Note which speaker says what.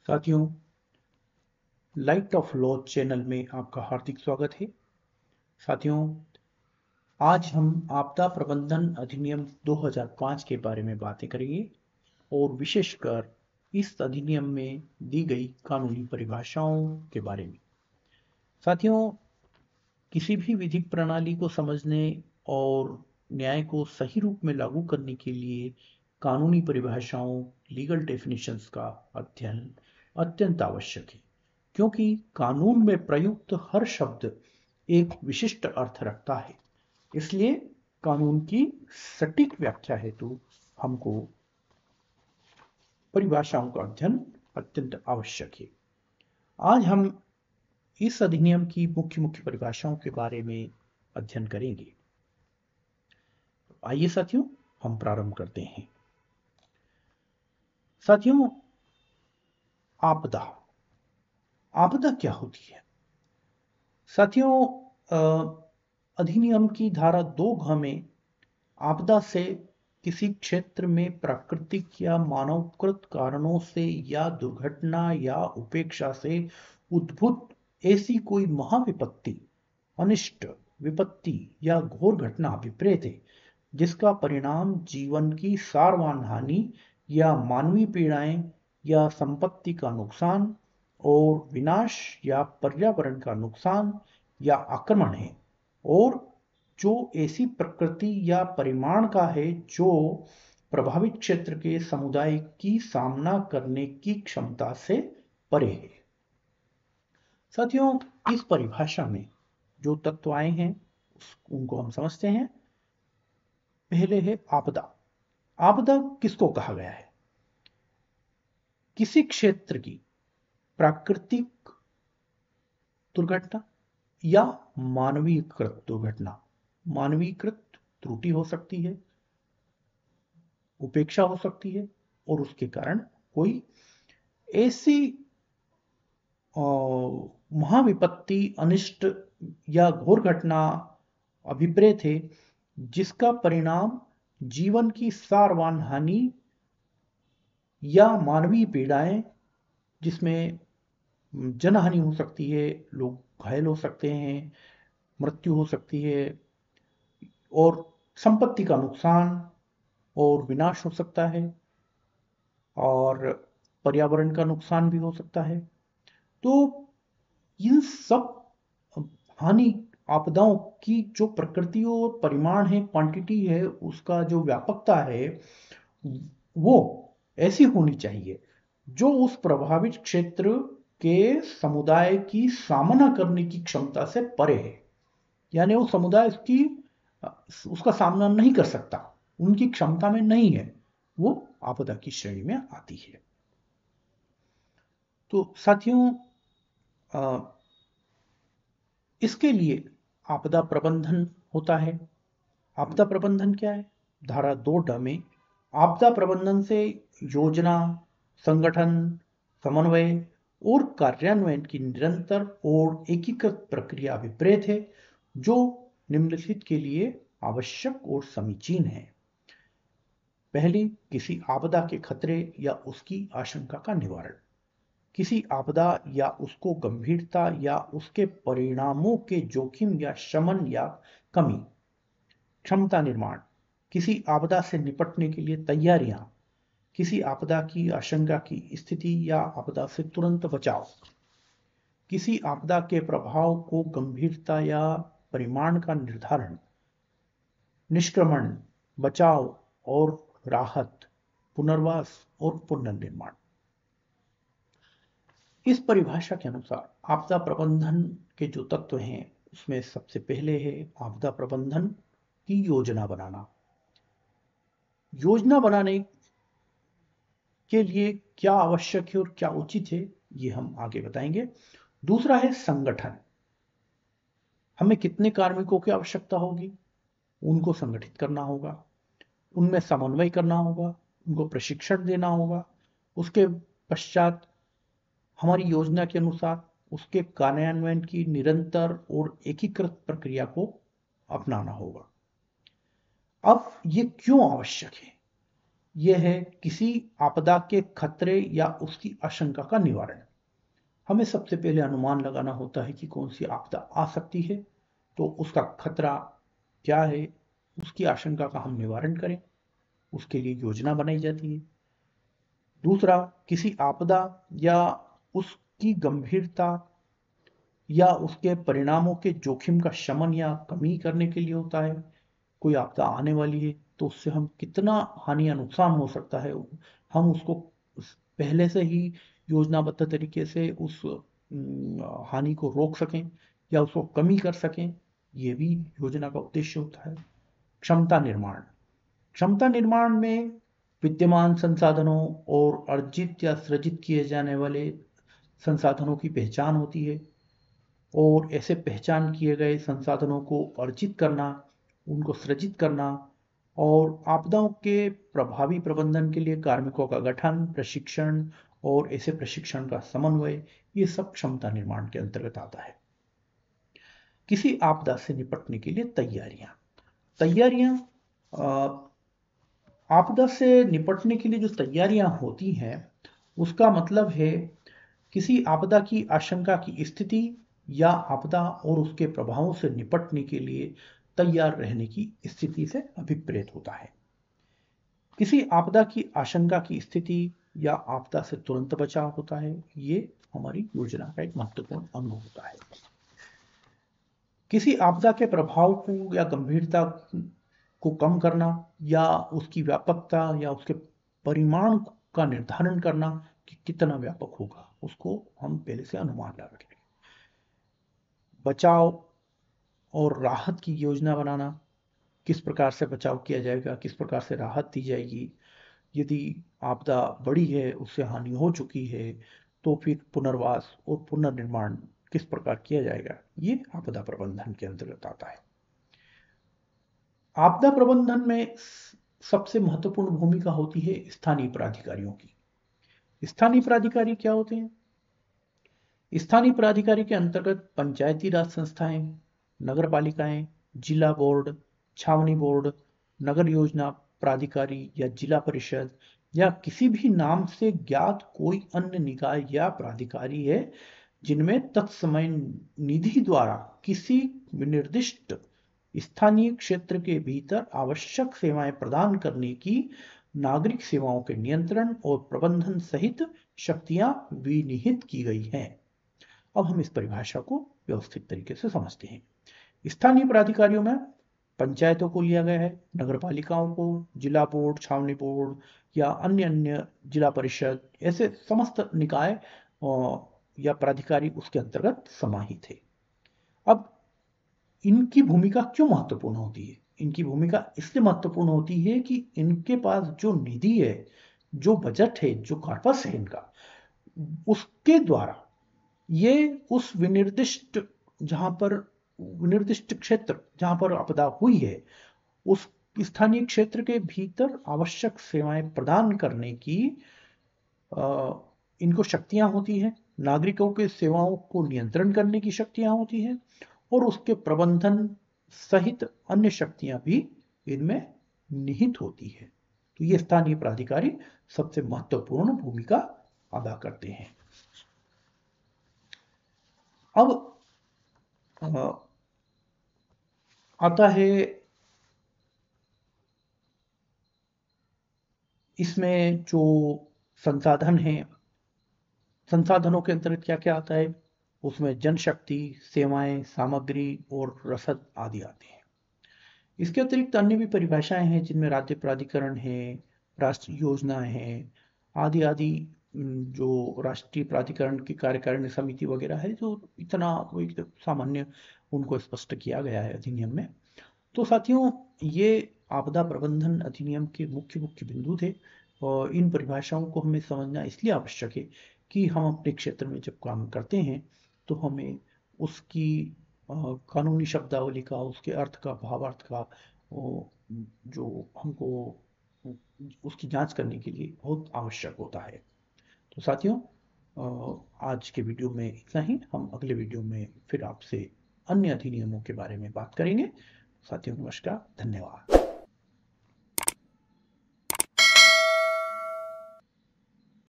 Speaker 1: साथियों, light of law channel में आपका हार्दिक स्वागत है। साथियों, आज हम आपदा प्रबंधन अधिनियम 2005 के बारे में बातें करेंगे और विशेषकर इस अधिनियम में दी गई कानूनी परिभाषाओं के बारे में। साथियों, किसी भी विधिक प्रणाली को समझने और न्याय को सही रूप में लागू करने के लिए कानूनी परिभाषाओं, लीगल डेफिनेशंस का अध्ययन अत्यंत आवश्यक है, क्योंकि कानून में प्रयुक्त हर शब्द एक विशिष्ट अर्थ रखता है। इसलिए कानून की सटीक व्याख्या हेतु हमको परिभाषाओं का अध्ययन अत्यंत आवश्यक है। आज हम इस अधिनियम की मुख्य मुख्य परिभाषाओं के बारे में अध्ययन करेंगे। आइए साथियों, हम प्रारंभ करते हैं। साथियों, आपदा आपदा क्या होती है? साथियों, अधिनियम की धारा 2 में आपदा से किसी क्षेत्र में प्राकृतिक या मानवकृत कारणों से या दुर्घटना या उपेक्षा से उद्भूत ऐसी कोई महाविपत्ति, अनिष्ट, विपत्ति या घोर घटना विपरीत है जिसका परिणाम जीवन की सारवान हानि या मानवीय पीड़ाएं या संपत्ति का नुकसान और विनाश या पर्यावरण का नुकसान या आक्रमण है, और जो ऐसी प्रकृति या परिमाण का है जो प्रभावित क्षेत्र के समुदाय की सामना करने की क्षमता से परे है। साथियों, इस परिभाषा में जो तत्व आए हैं उनको हम समझते हैं। पहले है आपदा। आपदा किसको कहा गया है? किसी क्षेत्र की प्राकृतिक दुर्घटना या मानवीयकृत दुर्घटना। मानवीयकृत त्रुटि हो सकती है, उपेक्षा हो सकती है, और उसके कारण कोई ऐसी महाविपत्ति, अनिष्ट या घोर घटना अभिप्रेत है जिसका परिणाम जीवन की सारवान हानि या मानवीय पीड़ाएं, जिसमें जनहानि हो सकती है, लोग घायल हो सकते हैं, मृत्यु हो सकती है, और संपत्ति का नुकसान और विनाश हो सकता है, और पर्यावरण का नुकसान भी हो सकता है। तो इन सब हानि, आपदाओं की जो प्रकृति और परिमाण है, क्वांटिटी है, उसका जो व्यापकता है, वो ऐसी होनी चाहिए जो उस प्रभावित क्षेत्र के समुदाय की सामना करने की क्षमता से परे है। यानी वो समुदाय उसका सामना नहीं कर सकता, उनकी क्षमता में नहीं है, वो आपदा की श्रेणी में आती है। तो साथियों, इसके लिए आपदा प्रबंधन होता है। आपदा प्रबंधन क्या है? धारा 2 में आपदा प्रबंधन से योजना, संगठन, समन्वय और कार्यान्वयन की निरंतर और एकीकृत प्रक्रिया अभिप्रेत है जो निम्नलिखित के लिए आवश्यक और समीचीन है। पहली, किसी आपदा के खतरे या उसकी आशंका का निवारण। किसी आपदा या उसको गंभीरता या उसके परिणामों के जोखिम या शमन या कमी। क्षमता निर्माण। किसी आपदा से निपटने के लिए तैयारियां। किसी आपदा की आशंका की स्थिति या आपदा से तुरंत बचाव। किसी आपदा के प्रभाव को गंभीरता या परिमाण का निर्धारण, निष्क्रमण, बचाव और राहत, पुनर्वास और पुनर्निर्माण। इस परिभाषा के अनुसार आपदा प्रबंधन के जो तत्व हैं उसमें सबसे पहले है आपदा प्रबंधन की योजना बनाना। योजना बनाने के लिए क्या आवश्यक है और क्या उचित है, ये हम आगे बताएंगे। दूसरा है संगठन। हमें कितने कार्मिकों की आवश्यकता होगी, उनको संगठित करना होगा, उनमें समन्वय करना होगा, उनको प्रशिक्षण देना होगा। उसके पश्चात हमारी योजना के अनुसार उसके कार्यान्वयन की निरंतर और एकीकृत प्रक्रिया को अपनाना होगा। अब ये क्यों आवश्यक है? यह है किसी आपदा के खतरे या उसकी आशंका का निवारण। हमें सबसे पहले अनुमान लगाना होता है कि कौन सी आपदा आ सकती है, तो उसका खतरा क्या है, उसकी आशंका का हम निवारण करें, उसके लिए योजना बनाई जाती है। दूसरा, किसी आपदा या उसकी गंभीरता या उसके परिणामों के जोखिम का शमन या कमी करने के लिए होता है। कोई आपदा आने वाली है तो उससे हम कितना हानि या नुकसान हो सकता है, हम उसको पहले से ही योजनाबद्ध तरीके से उस हानि को रोक सकें या उसको कमी कर सकें, ये भी योजना का उद्देश्य होता है। क्षमता निर्माण। क्षमता निर्माण में विद्यमान संसाधनों और अर्जित या सृजित किए जाने वाले संसाधनों की पहचान होती है, और ऐसे पहचान किए गए संसाधनों को अर्जित करना, उनको सृजित करना और आपदाओं के प्रभावी प्रबंधन के लिए कार्मिकों का गठन, प्रशिक्षण और ऐसे प्रशिक्षण का समन्वय, ये सब क्षमता निर्माण के अंतर्गत आता है। किसी आपदा से निपटने के लिए तैयारियां आपदा से निपटने के लिए जो तैयारियां होती हैं, उसका मतलब है किसी आपदा की आशंका की स्थिति या आपदा और उसके प्रभावों से निपटने के लिए तैयार रहने की स्थिति से अभिप्रेत होता है। किसी आपदा की आशंका की स्थिति या आपदा से तुरंत बचाव होता है, ये हमारी योजना का एक महत्वपूर्ण अंग होता है। किसी आपदा के प्रभाव को या गंभीरता को कम करना या उसकी व्यापकता या उसके परिमाण का निर्धारण करना कि कितना व्यापक होगा, उसको हम पहले से अनुमान लगा रखेंगे। बचाव और राहत की योजना बनाना, किस प्रकार से बचाव किया जाएगा, किस प्रकार से राहत दी जाएगी, यदि आपदा बड़ी है, उससे हानि हो चुकी है, तो फिर पुनर्वास और पुनर्निर्माण किस प्रकार किया जाएगा, ये आपदा प्रबंधन के अंतर्गत आता है। आपदा प्रबंधन में सबसे महत्वपूर्ण भूमिका होती है स्थानीय प्राधिकारियों की। स्थानीय प्राधिकारी क्या होते हैं? स्थानीय प्राधिकारी के अंतर्गत पंचायती राज संस्थाएं, नगर पालिकाएं, जिला बोर्ड, छावनी बोर्ड, नगर योजना प्राधिकारी या जिला परिषद या किसी भी नाम से ज्ञात कोई अन्य निकाय या प्राधिकारी है, जिनमें तत्समय निधि द्वारा किसी विनिर्दिष्ट स्थानीय क्षेत्र के भीतर आवश्यक सेवाएं प्रदान करने की नागरिक सेवाओं के नियंत्रण और प्रबंधन सहित शक्तियां विनिहित की गई हैं। अब हम इस परिभाषा को व्यवस्थित तरीके से समझते हैं। स्थानीय प्राधिकारियों में पंचायतों को लिया गया है, नगर पालिकाओं को, जिला बोर्ड, छावनी बोर्ड या अन्य जिला परिषद, ऐसे समस्त निकाय या प्राधिकारी उसके अंतर्गत समाहित है। अब इनकी भूमिका क्यों महत्वपूर्ण होती है? इनकी भूमिका इसलिए महत्वपूर्ण होती है कि इनके पास जो निधि है, जो बजट है, जो कॉर्पस है इनका, उसके द्वारा ये उस विनिर्दिष्ट क्षेत्र जहां पर आपदा हुई है, उस स्थानीय क्षेत्र के भीतर आवश्यक सेवाएं प्रदान करने की इनको शक्तियां होती हैं। नागरिकों के सेवाओं को नियंत्रण करने की शक्तियां होती हैं और उसके प्रबंधन सहित अन्य शक्तियां भी इनमें निहित होती है। तो ये स्थानीय प्राधिकारी सबसे महत्वपूर्ण भूमिका अदा करते हैं। अब आता है इसमें जो संसाधन हैं, संसाधनों के अंतर्गत क्या क्या आता है? उसमें जनशक्ति, सेवाएं, सामग्री और रसद आदि आते हैं। इसके अतिरिक्त अन्य भी परिभाषाएं हैं, जिनमें राज्य प्राधिकरण है, राष्ट्रीय योजनाएं हैं, आदि आदि, जो राष्ट्रीय प्राधिकरण की कार्यकारिणी समिति वगैरह है, जो इतना सामान्य उनको स्पष्ट किया गया है अधिनियम में। तो साथियों, ये आपदा प्रबंधन अधिनियम के मुख्य मुख्य बिंदु थे, और इन परिभाषाओं को हमें समझना इसलिए आवश्यक है कि हम अपने क्षेत्र में जब काम करते हैं तो हमें उसकी कानूनी शब्दावली का, उसके अर्थ का, भावार्थ का जो हमको उसकी जांच करने के लिए बहुत आवश्यक होता है। तो साथियों, आज के वीडियो में इतना ही। हम अगले वीडियो में फिर आपसे अन्य अधिनियमों के बारे में बात करेंगे। साथियों, नमस्कार, धन्यवाद।